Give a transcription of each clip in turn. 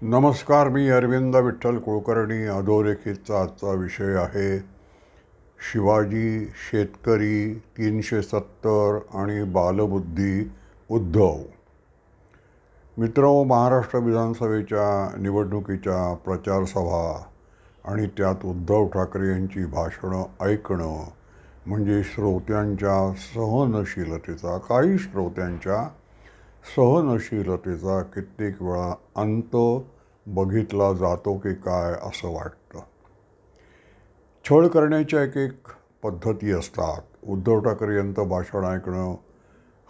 नमस्कार. मी अरविंद विठ्ठल कुलकर्णी. अधोरेखितचा आजचा विषय आहे शिवाजी, शेतकरी, 370 आणि बालबुद्धी उद्धव. मित्रहो, महाराष्ट्र विधानसभेच्या निवडणुकीच्या प्रचारसभा आणि त्यात उद्धव ठाकरे यांची भाषणं ऐकणं म्हणजे काही श्रोत्यांच्या सहनशीलतेचा कित्येक वेळा अंत बघितला जातो की काय असं वाटतं. छळ करण्याच्या एक पद्धती असतात. उद्धव ठाकरे यांचं भाषण ऐकणं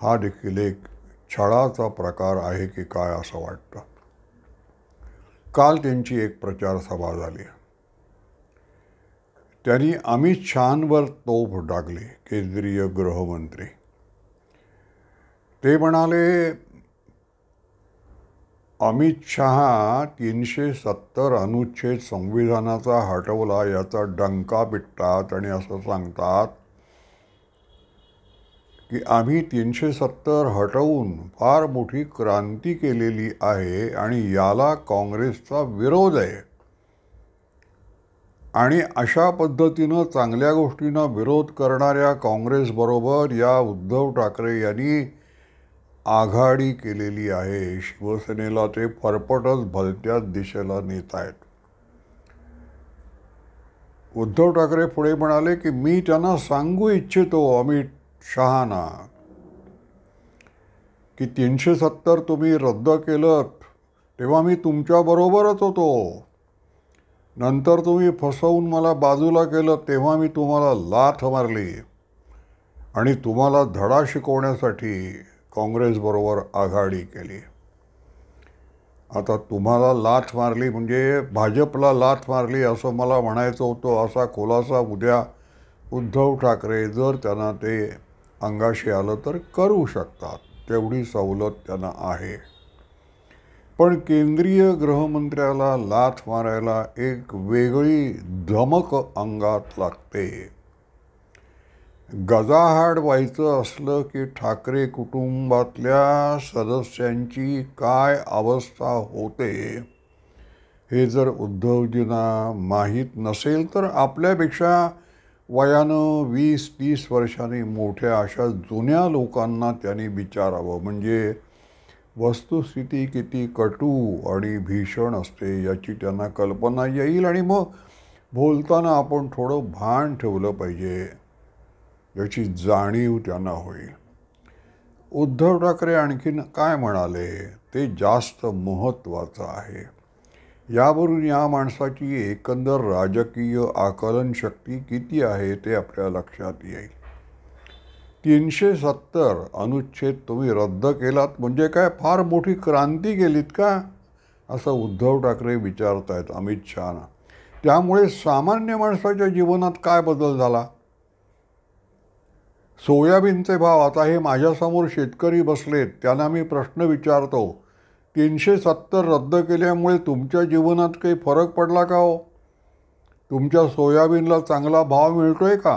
हा देखील एक छळाचा प्रकार आहे की काय असं वाटतं. काल त्यांची एक प्रचारसभा झाली. त्यांनी अमित शहांवर तोफ डागली. केंद्रीय गृहमंत्री ते म्हणाले, अमित शहा 370 अनुच्छेद संविधानाचा हटवला याचा डंका पिटतात आणि असं सांगतात की आम्ही 370 हटवून फार मोठी क्रांती केलेली आहे आणि याला काँग्रेसचा विरोध आहे. आणि अशा पद्धतीनं चांगल्या गोष्टींना विरोध करणाऱ्या काँग्रेसबरोबर या उद्धव ठाकरे यांनी आघाडी केलेली आहे. शिवसेनेला ते फरफटच भलत्याच दिशेला नेत आहेत. उद्धव ठाकरे पुढे म्हणाले की मी त्यांना सांगू इच्छितो अमित शहांना की 370 तुम्ही रद्द केलं तेव्हा मी तुमच्याबरोबरच होतो. नंतर तुम्ही फसवून मला बाजूला केलं तेव्हा मी तुम्हाला लाथ मारली आणि तुम्हाला धडा शिकवण्यासाठी काँग्रेसबरोबर आघाडी केली. आता तुम्हाला लाथ मारली म्हणजे भाजपला लाथ मारली असं मला म्हणायचं होतं, असा खुलासा उद्या उद्धव ठाकरे जर त्यांना ते अंगाशी आलं तर करू शकतात. तेवढी सवलत त्यांना आहे. पण केंद्रीय गृहमंत्र्याला लाथ मारायला एक वेगळी धमक अंगात लागते. गजाआड व्हायचं असलं की ठाकरे कुटुंबातल्या सदस्यांची काय अवस्था होते हे जर उद्धवजींना माहीत नसेल तर आपल्यापेक्षा वयानं 20-30 वर्षांनी मोठ्या अशा जुन्या लोकांना त्यांनी विचारावं. म्हणजे वस्तुस्थिती किती कटू आणि भीषण असते याची त्यांना कल्पना येईल आणि मग बोलताना आपण थोडं भान ठेवलं पाहिजे याची जाणीव त्यांना होईल. उद्धव ठाकरे आणखीन काय म्हणाले ते जास्त महत्त्वाचं आहे. यावरून या माणसाची एकंदर राजकीय आकलनशक्ती किती आहे ते आपल्या लक्षात येईल. 370 अनुच्छेद तुम्ही रद्द केलात म्हणजे काय फार मोठी क्रांती केलीत का असं उद्धव ठाकरे विचारतायत अमित शहांना. त्यामुळे सामान्य माणसाच्या जीवनात काय बदल झाला? सोयाबीनचे भाव, आता हे माझ्यासमोर शेतकरी बसलेत त्यांना मी प्रश्न विचारतो, 370 रद्द केल्यामुळे तुमच्या जीवनात काही फरक पडला का हो? तुमच्या सोयाबीनला चांगला भाव मिळतोय का?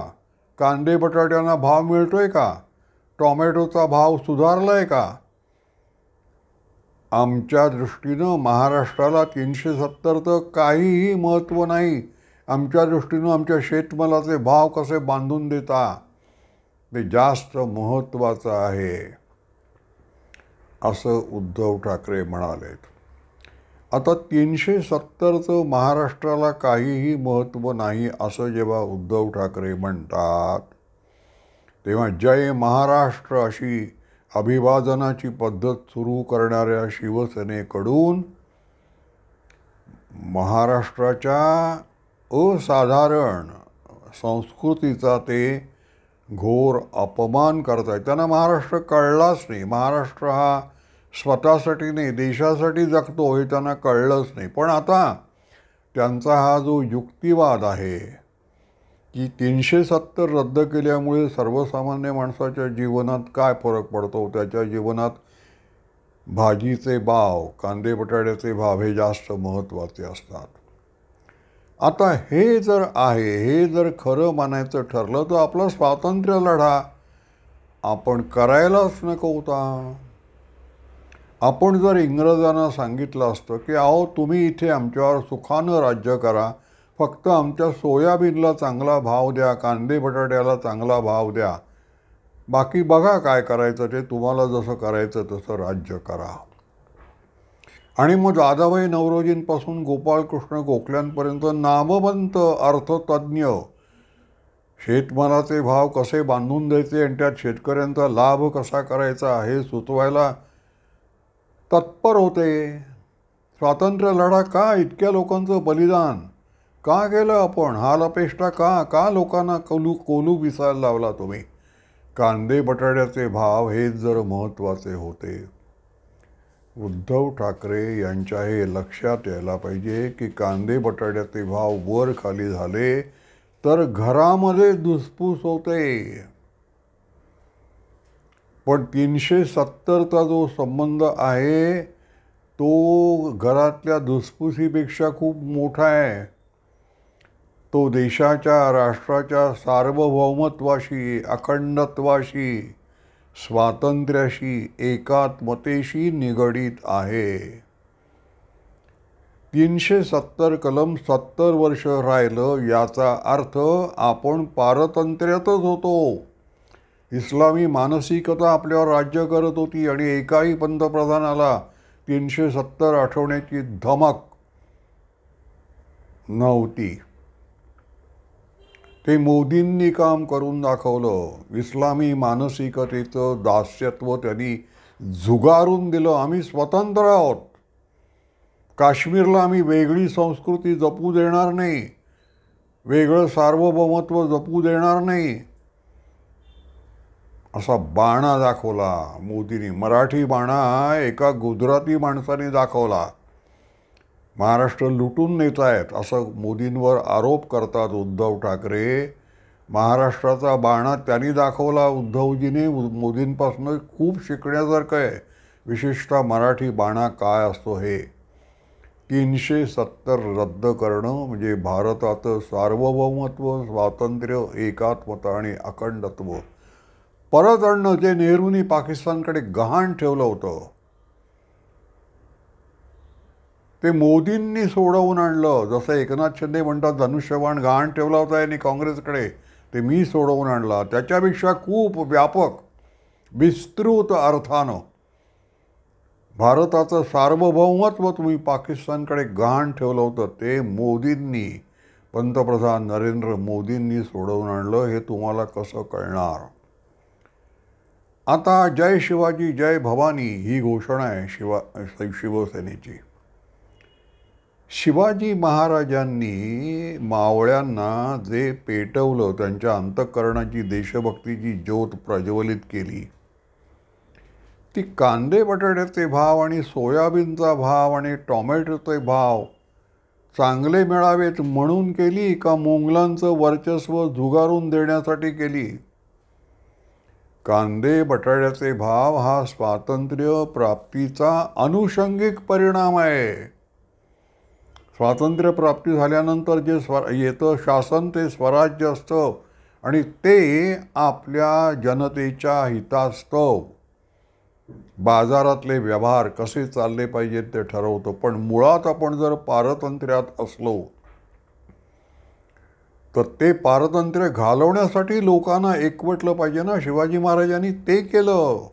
कांदे बटाट्यांना भाव मिळतोय का? टोमॅटोचा भाव सुधारला आहे का? आमच्या दृष्टीनं महाराष्ट्राला 370 तर काहीही महत्त्व नाही. आमच्या दृष्टीनं आमच्या शेतमालाचे भाव कसे बांधून देता ते जास्त महत्त्वाचं आहे असं उद्धव ठाकरे म्हणालेत. आता 370चं महाराष्ट्राला काहीही महत्त्व नाही असं जेव्हा उद्धव ठाकरे म्हणतात तेव्हा जय महाराष्ट्र अशी अभिवादनाची पद्धत सुरू करणाऱ्या शिवसेनेकडून महाराष्ट्राच्या असाधारण संस्कृतीचा ते घोर अपमान करतायत. त्यांना महाराष्ट्र कळलाच नाही. महाराष्ट्र हा स्वतःसाठी नाही देशासाठी जगतो हे त्यांना कळलंच नाही. पण आता त्यांचा हा जो युक्तिवाद आहे की 370 रद्द केल्यामुळे सर्वसामान्य माणसाच्या जीवनात काय फरक पडतो, त्याच्या जीवनात भाजीचे भाव, कांदे बटाट्याचे भाव हे जास्त महत्त्वाचे असतात. आता हे जर आहे, हे जर खरं मानायचं ठरलं तर आपला स्वातंत्र्य लढा आपण करायलाच नको होता. आपण जर इंग्रजांना सांगितलं असतं की अहो तुम्ही इथे आमच्यावर सुखानं राज्य करा, फक्त आमच्या सोयाबीनला चांगला भाव द्या, कांदे बटाट्याला चांगला भाव द्या, बाकी बघा काय करायचं ते, तुम्हाला जसं करायचं तसं राज्य करा. आणि मग दादाभाई नवरोजींपासून गोपाळकृष्ण गोखल्यांपर्यंत नामवंत अर्थतज्ञ शेतमालाचे भाव कसे बांधून द्यायचे आणि त्यात शेतकऱ्यांचा लाभ कसा करायचा हे सुचवायला तत्पर होते. स्वातंत्र्य लढा का, इतक्या लोकांचं बलिदान का केलं आपण, हालअपेष्टा का लोकांना कोलू पिसायला लावला तुम्ही. कांदे बटाट्याचे भाव हेच जर महत्त्वाचे होते. उद्धव ठाकरे यांच्या हे लक्षात यायला पाहिजे की कांदे बटाट्याचे भाव वर खाली झाले तर घरामध्ये धुसफूस होते. पण 370चा जो संबंध आहे तो घरातल्या धुसफुसीपेक्षा खूप मोठा आहे. तो देशाच्या, राष्ट्राच्या सार्वभौमत्वाशी, अखंडत्वाशी, स्वातंत्र्याशी, एकात्मतेशी निगडीत आहे. 370 कलम 70 वर्ष राहिलं याचा अर्थ आपण पारतंत्र्यातच होतो. इस्लामी मानसिकता आपल्यावर राज्य करत होती आणि एकाही पंतप्रधानाला 370 आठवण्याची धमक नव्हती. ते मोदींनी काम करून दाखवलं. इस्लामी मानसिकतेचं दास्यत्व त्यांनी झुगारून दिलं. आम्ही स्वतंत्र आहोत, काश्मीरला आम्ही वेगळी संस्कृती जपू देणार नाही, वेगळं सार्वभौमत्व जपू देणार नाही, असा बाणा दाखवला मोदींनी. मराठी बाणा एका गुजराती माणसाने दाखवला. महाराष्ट्र लुटून नेत आहेत असं मोदींवर आरोप करतात उद्धव ठाकरे. महाराष्ट्राचा बाणा त्यांनी दाखवला उद्धवजीने. मोदींपासून खूप शिकण्यासारखं आहे, विशेषतः मराठी बाणा काय असतो हे. 370 रद्द करणं म्हणजे भारताचं सार्वभौमत्व, स्वातंत्र्य, एकात्मता आणि अखंडत्व परत आणणं, जे नेहरूंनी पाकिस्तानकडे गहाण ठेवलं होतं ते मोदींनी सोडवून आणलं. जसं एकनाथ शिंदे म्हणतात धनुष्यबाण गहाण ठेवला होता यांनी काँग्रेसकडे, ते मी सोडवून आणला. त्याच्यापेक्षा खूप व्यापक विस्तृत अर्थानं भारताचं सार्वभौमत्व तुम्ही पाकिस्तानकडे गहाण ठेवलं होतं ते मोदींनी, पंतप्रधान नरेंद्र मोदींनी सोडवून आणलं. हे तुम्हाला कसं कळणार. आता जय शिवाजी जय भवानी ही घोषणा आहे शिवसेनेची. शिवाजी महाराजांनी मावळ्यांना जे पेटवलं, त्यांच्या अंतःकरणाची देशभक्तीची ज्योत प्रज्वलित केली, ती कांदे बटाट्याचे भाव आणि सोयाबीनचा भाव आणि टोमॅटोचे भाव चांगले मिळावेत म्हणून केली का मोंगलांचं वर्चस्व झुगारून देण्यासाठी केली. कांदे बटाट्याचे भाव हा स्वातंत्र्य प्राप्तीचा अनुषंगिक परिणाम आहे. स्वातंत्र्य प्राप्ती झाल्यानंतर जे येतं शासन ते स्वराज्य असतं आणि ते आपल्या जनतेच्या हितास्तव बाजारातले व्यवहार कसे चालले पाहिजेत ते ठरवतं. पण मुळात आपण जर पारतंत्र्यात असलो तर ते पारतंत्र्य घालवण्यासाठी लोकांना एकवटलं पाहिजे ना. शिवाजी महाराजांनी ते केलं.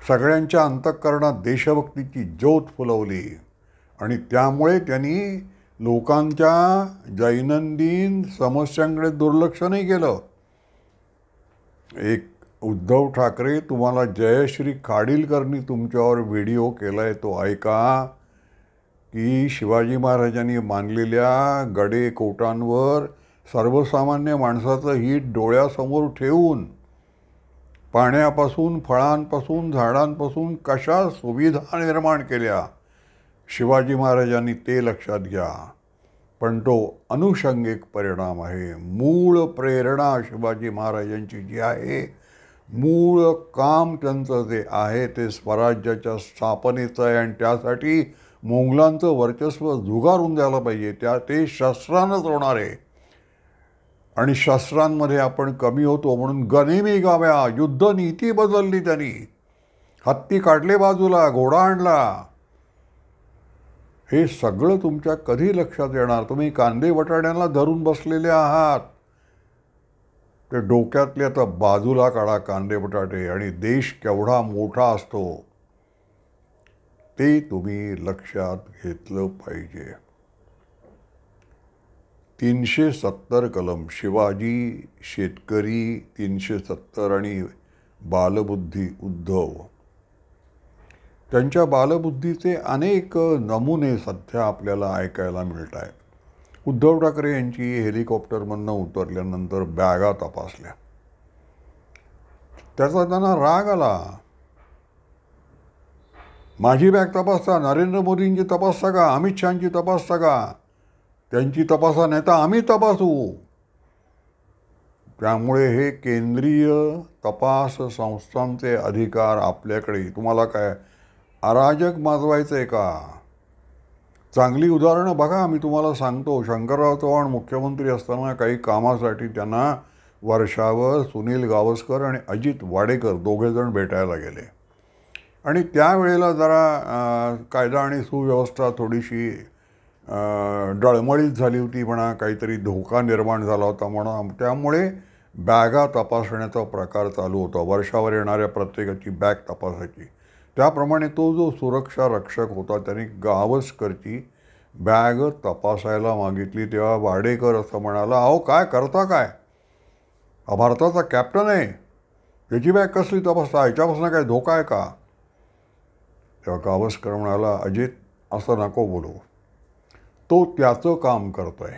सगळ्यांच्या अंतःकरणात देशभक्तीची ज्योत फुलवली आणि त्यामुळे त्यांनी लोकांच्या दैनंदिन समस्यांकडे दुर्लक्ष नाही केलं. एक उद्धव ठाकरे, तुम्हाला जयश्री खाडीलकरनी तुमच्यावर व्हिडिओ केला आहे तो ऐका, की शिवाजी महाराजांनी मानलेल्या गडे कोटांवर सर्वसामान्य माणसाचं हित डोळ्यासमोर ठेवून पाण्यापासून, फळांपासून, झाडांपासून कशा सुविधा निर्माण केल्या शिवाजी महाराजांनी, ते लक्षात घ्या. पण तो अनुषंगिक परिणाम आहे. मूळ प्रेरणा शिवाजी महाराजांची जी आहे, मूळ काम त्यांचं जे आहे ते स्वराज्याच्या स्थापनेचं आहे आणि त्यासाठी मोंगलांचं वर्चस्व झुगारून द्यायला पाहिजे. ते शस्त्रानंच होणार आहे आणि शस्त्रांमध्ये आपण कमी होतो म्हणून गनिमी गाव्या, युद्धनीती बदलली त्यांनी. हत्ती काढले बाजूला, घोडा आणला. हे सगळं तुमच्या कधी लक्षात येणार? तुम्ही कांदे बटाट्यांना धरून बसलेले आहात. ते डोक्यातले आता बाजूला काढा कांदे बटाटे, आणि देश केवढा मोठा असतो ते तुम्ही लक्षात घेतलं पाहिजे. 370 कलम, शिवाजी, शेतकरी 370 आणि बालबुद्धी उद्धव. त्यांच्या बालबुद्धीचे अनेक नमुने सध्या आपल्याला ऐकायला मिळत आहेत. उद्धव ठाकरे यांची हेलिकॉप्टरमधनं उतरल्यानंतर बॅगा तपासल्या. त्याचा त्यांना राग आला. माझी बॅग तपासता, नरेंद्र मोदींची तपासता का, अमित शहाची तपासता का? त्यांची तपासा, नाही तर आम्ही तपासू. त्यामुळे हे केंद्रीय तपास संस्थांचे अधिकार आपल्याकडे. तुम्हाला काय अराजक माजवायचं आहे का? चांगली उदाहरणं बघा. मी तुम्हाला सांगतो, शंकरराव चव्हाण मुख्यमंत्री असताना काही कामासाठी त्यांना वर्षावर सुनील गावस्कर आणि अजित वाडेकर दोघेजण भेटायला गेले. आणि त्यावेळेला जरा कायदा आणि सुव्यवस्था थोडीशी डळमळीत झाली होती म्हणा, काहीतरी धोका निर्माण झाला होता म्हणा. त्यामुळे बॅगा तपासण्याचा प्रकार चालू होता. वर्षावर येणाऱ्या प्रत्येकाची बॅग तपासायची. त्याप्रमाणे तो जो सुरक्षा रक्षक होता त्याने गावस्करची बॅग तपासायला मागितली. तेव्हा वाडेकर असं म्हणाला, अहो काय करता काय? हा भारताचा कॅप्टन आहे, याची बॅग कसली तपासता? याच्यापासून काय धोका आहे का? तेव्हा गावस्कर म्हणाला, अजित असं नको बोलू, तो त्याचं काम करतोय.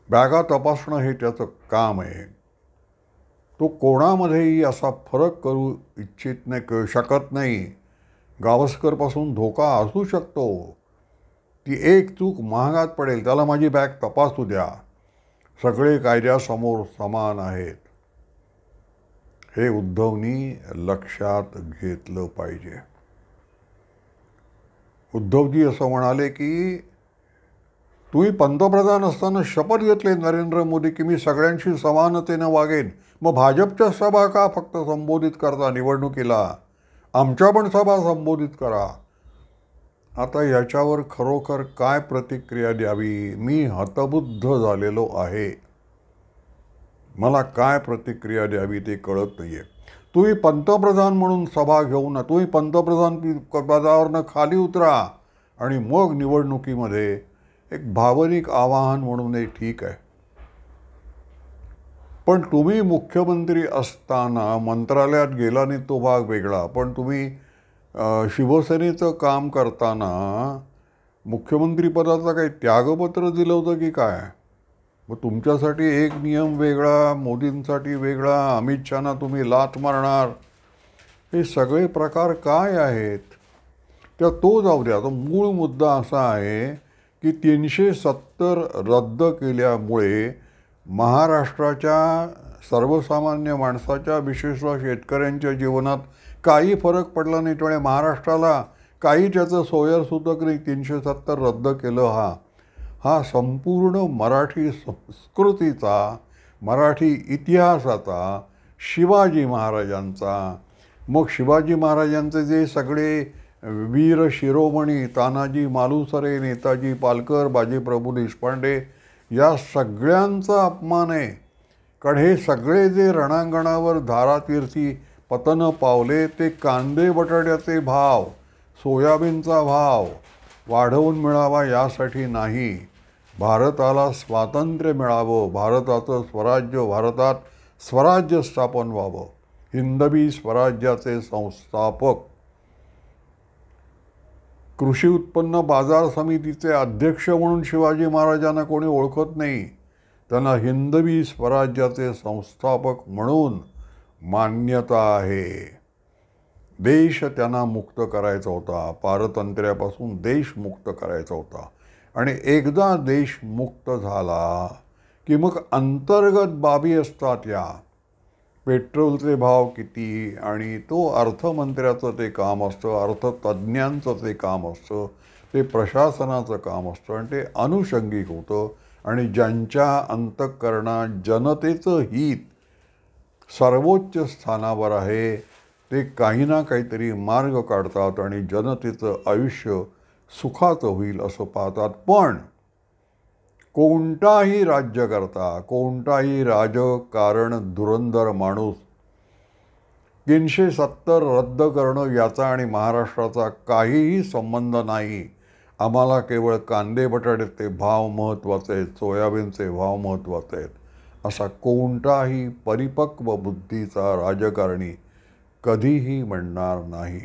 बॅगा तपासणं हे त्याचं काम आहे. तो कोणामध्येही असा फरक करू इच्छित नाही, शकत नाही. गावस्करपासून धोका असू शकतो. ती एक चूक महागात पडेल. त्याला माझी बॅग तपासू द्या. सगळे कायद्यासमोर समान आहेत. हे उद्धवनी लक्षात घेतलं पाहिजे. उद्धवजी असं म्हणाले की तुम्ही पंतप्रधान असताना शपथ घेतले नरेंद्र मोदी की मी सगळ्यांशी समानतेनं वागेन. मग भाजपच्या सभा का फक्त संबोधित करता निवडणुकीला? आमच्या पण सभा संबोधित करा. आता याच्यावर खरोखर काय प्रतिक्रिया द्यावी? मी हतबुद्ध झालेलो आहे. मला काय प्रतिक्रिया द्यावी ते कळत नाही आहे. तुम्ही पंतप्रधान म्हणून सभा घेऊ ना. तुम्ही पंतप्रधान पदावरनं खाली उतरा आणि मग निवडणुकीमध्ये एक भावनिक आवाहन म्हणून हे ठीक आहे. पण तुम्ही मुख्यमंत्री असताना मंत्रालयात गेला नाही तो भाग वेगळा. पण तुम्ही शिवसेनेचं काम करताना मुख्यमंत्रीपदाचं काही त्यागपत्र दिलं होतं की काय? मग तुमच्यासाठी एक नियम वेगळा, मोदींसाठी वेगळा, अमित शहाना तुम्ही लाथ मारणार. हे सगळे प्रकार काय आहेत? त्या तो जाऊ द्या. तो मूळ मुद्दा असा आहे की 370 रद्द केल्यामुळे महाराष्ट्राच्या सर्वसामान्य माणसाच्या, विशेषतः शेतकऱ्यांच्या जीवनात काही फरक पडला नाही. त्यामुळे महाराष्ट्राला काही त्याचं सोयरसुतक नाही. 370 रद्द केलं. हा संपूर्ण मराठी संस्कृतीचा, मराठी इतिहासाचा, शिवाजी महाराजांचा, मग शिवाजी महाराजांचे जे सगळे वीर शिरोमणी, तानाजी मालुसरे, नेताजी पालकर, बाजीप्रभू देशपांडे, या सगळ्यांचा अपमान आहे. कारण हे सगळे जे रणांगणावर धारातीर्थी पतन पावले ते कांदे बटाट्याचे भाव, सोयाबीनचा भाव वाढवून मिळावा यासाठी नाही. भारताला स्वातंत्र्य मिळावं, भारताचं स्वराज्य, भारतात स्वराज्य स्थापन व्हावं. हिंदवी स्वराज्याचे संस्थापक, कृषी उत्पन्न बाजार समितीचे अध्यक्ष म्हणून शिवाजी महाराजांना कोणी ओळखत नाही. त्यांना हिंदवी स्वराज्याचे संस्थापक म्हणून मान्यता आहे. देश त्यांना मुक्त करायचा होता. पारतंत्र्यापासून देश मुक्त करायचा होता. आणि एकदा देश मुक्त झाला की मग अंतर्गत बाबी असतात. या पेट्रोलचे भाव किती, आणि तो अर्थमंत्र्याचं ते काम असतं, अर्थतज्ज्ञांचं ते काम असतं, ते प्रशासनाचं काम असतं, आणि ते अनुषंगिक होतं. आणि ज्यांच्या अंतःकरणात जनतेचं हित सर्वोच्च स्थानावर आहे ते काही ना काहीतरी मार्ग काढतात आणि जनतेचं आयुष्य सुखाचं होईल असं पाहतात. पण कोणताही राज्यकर्ता, कोणताही राजकारण धुरंधर माणूस 370 रद्द करणं याचा आणि महाराष्ट्राचा काहीही संबंध नाही. आम्हाला केवळ कांदे बटाट्याचे भाव महत्त्वाचे आहेत, सोयाबीनचे भाव महत्त्वाचे आहेत, असा कोणताही परिपक्व बुद्धीचा राजकारणी कधीही म्हणणार नाही.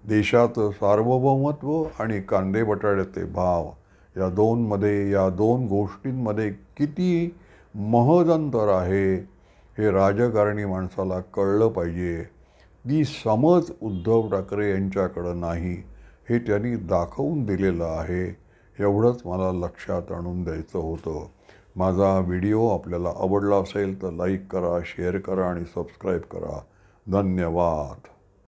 देशाचं सार्वभौमत्व आणि कांदे बटाट्याचे भाव या दोन गोष्टींमध्ये किती महद अंतर आहे हे राजकारणी माणसाला कळलं पाहिजे. ती समज उद्धव ठाकरे यांच्याकडं नाही हे त्यांनी दाखवून दिलेलं आहे. एवढंच मला लक्षात आणून द्यायचं होतं. माझा व्हिडिओ आपल्याला आवडला असेल तर लाईक करा, शेअर करा आणि सबस्क्राईब करा. धन्यवाद.